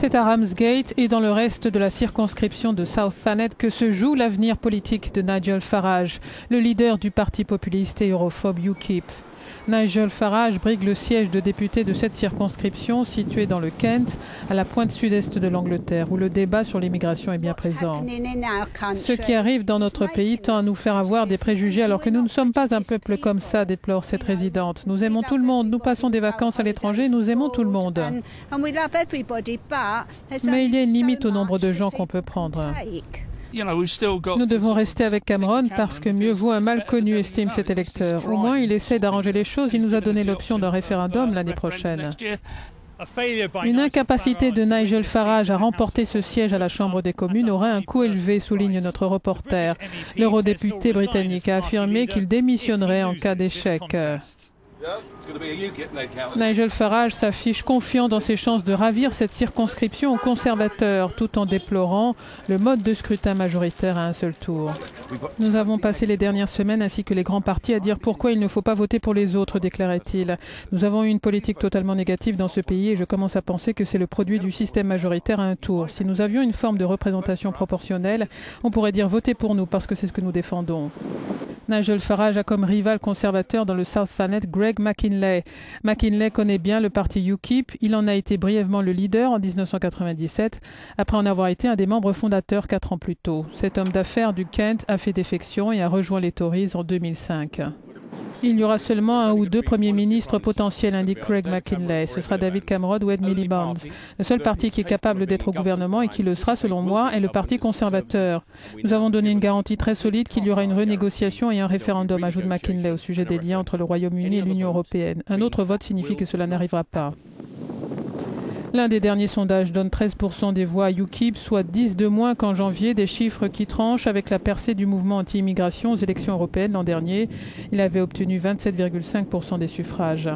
C'est à Ramsgate et dans le reste de la circonscription de South Thanet que se joue l'avenir politique de Nigel Farage, le leader du parti populiste et europhobe UKIP. Nigel Farage brigue le siège de député de cette circonscription située dans le Kent, à la pointe sud-est de l'Angleterre, où le débat sur l'immigration est bien présent. Ce qui arrive dans notre pays tend à nous faire avoir des préjugés alors que nous ne sommes pas un peuple comme ça, déplore cette résidente. Nous aimons tout le monde, nous passons des vacances à l'étranger, nous aimons tout le monde. Mais il y a une limite au nombre de gens qu'on peut prendre. Nous devons rester avec Cameron parce que mieux vaut un mal connu, estime cet électeur. Au moins, il essaie d'arranger les choses. Il nous a donné l'option d'un référendum l'année prochaine. Une incapacité de Nigel Farage à remporter ce siège à la Chambre des communes aurait un coût élevé, souligne notre reporter. L'eurodéputé britannique a affirmé qu'il démissionnerait en cas d'échec. Nigel Farage s'affiche confiant dans ses chances de ravir cette circonscription aux conservateurs, tout en déplorant le mode de scrutin majoritaire à un seul tour. Nous avons passé les dernières semaines, ainsi que les grands partis, à dire pourquoi il ne faut pas voter pour les autres, déclarait-il. Nous avons eu une politique totalement négative dans ce pays et je commence à penser que c'est le produit du système majoritaire à un tour. Si nous avions une forme de représentation proportionnelle, on pourrait dire votez pour nous parce que c'est ce que nous défendons. Nigel Farage a comme rival conservateur dans le South Thanet Greg McKinley. McKinley connaît bien le parti UKIP. Il en a été brièvement le leader en 1997, après en avoir été un des membres fondateurs 4 ans plus tôt. Cet homme d'affaires du Kent a fait défection et a rejoint les Tories en 2005. Il y aura seulement un ou deux premiers ministres potentiels, indique Craig McKinley. Ce sera David Cameron ou Ed Miliband. Le seul parti qui est capable d'être au gouvernement et qui le sera, selon moi, est le Parti conservateur. Nous avons donné une garantie très solide qu'il y aura une renégociation et un référendum, ajoute McKinley, au sujet des liens entre le Royaume-Uni et l'Union européenne. Un autre vote signifie que cela n'arrivera pas. L'un des derniers sondages donne 13% des voix à UKIP, soit 10 de moins qu'en janvier, des chiffres qui tranchent avec la percée du mouvement anti-immigration aux élections européennes l'an dernier. Il avait obtenu 27,5% des suffrages.